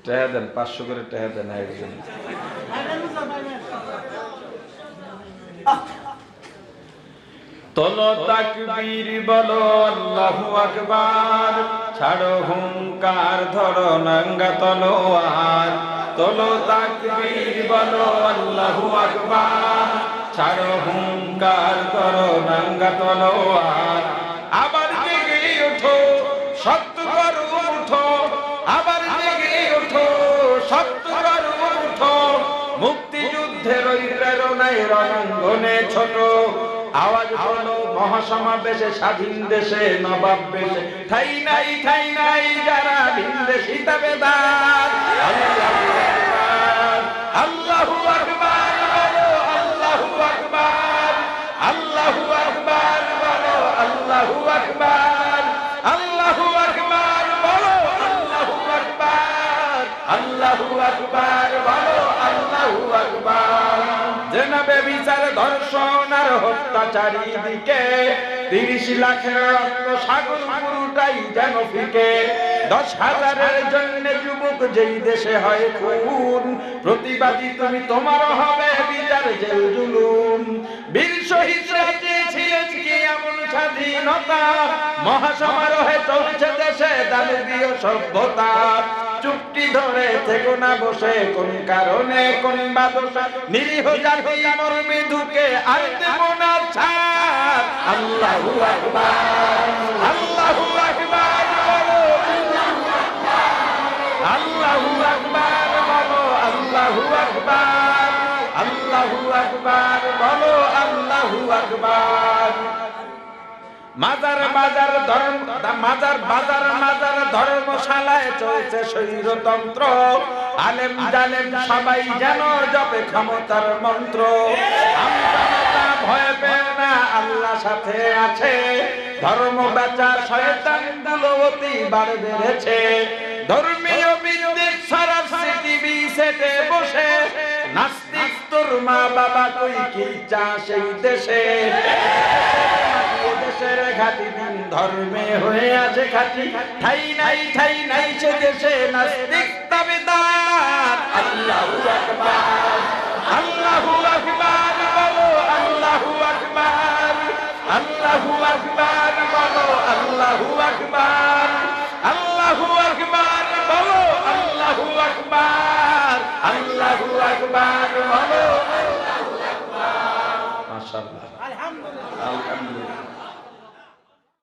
টেহা দেন, 500 করে টেহা দেন একজন। তোলো তাকবীর বলো আল্লাহু আকবার, ছাড়ো হুঙ্কার ধরো নাঙ্গা তলোয়ার। তোলো তাকবীর বলো আল্লাহু আকবার, ছাড়ো হুঙ্কার ধরো নাঙ্গা তলোয়ার। আবার জেগে ওঠো, শক্ত করো উঠো, আবার জেগে ওঠো, শক্ত করো উঠো। মুক্তিযুদ্ধের ওই প্রেরণায় রণাঙ্গনে ছোট আওয়াজ হলো মহাসমাবেশে, স্বাধীন দেশে নবাব বেশে। ঠাই নাই যারা ভিনদেশী দাবেদার। আল্লাহু আকবার বলো, আল্লাহু আকবার, আল্লাহু আকবার বলো, আল্লাহু আকবার, আল্লাহু আকবার বলো, আল্লাহু আকবার, আল্লাহু আকবার বলো, আল্লাহু আকবার। জেনাবে বিচার ধর্ষণ আর হত্যা চারিদিকে, 30 লাখের রক্ত সাগর পুরোটাই যেন ফিকে। 10,000-এর জন্য যুবক যেই দেশে হয় খুন, প্রতিবাদী তুমি তোমার হবে বিচার জেল জুলুম। বীর শহীদরা চেয়েছিলেন কি এমন স্বাধীনতা, মহাসমারোহে চলছে দেশে দানবীয় সভ্যতা। চুপটি ধরে থেকো না বসে, কোন কারণে কোন বাদশা নিরীহ জাতি মরবে ধুকে, আর দেব না ছাড়। আল্লাহু আকবার, আল্লাহু আকবার বলো, আল্লাহু আকবার বলো, আল্লাহু আকবার, আল্লাহু আকবার বলো, আল্লাহু আকবার। মাজার বাজার ধর্ম, মাজার বাজার মাজার ধর্মশালায় চলছে স্বৈরতন্ত্র। আলেম জালেম সবাই যেন জপে ক্ষমতার মন্ত্র। আমরা ভয় পেও না, আল্লাহ সাথে আছে। ধর্ম বেচার শয়তানগুলো অতিবার বেড়েছে। ধর্মীয় বিদ্বেষ ছড়াচ্ছে টিভি সেটে বসে। নাস্তিক তোর মা বাবা কই কি চা সেই দেশে। দেশের ঘাটি দিন ধর্মে হয়ে আছে খাঁটি, ঠাই নাই সে দেশে নাস্তিক দাবিদার। আল্লাহু আকবার, আল্লাহু আকবার বলো, আল্লাহু আকবার, আল্লাহু আকবার বলো, আল্লাহু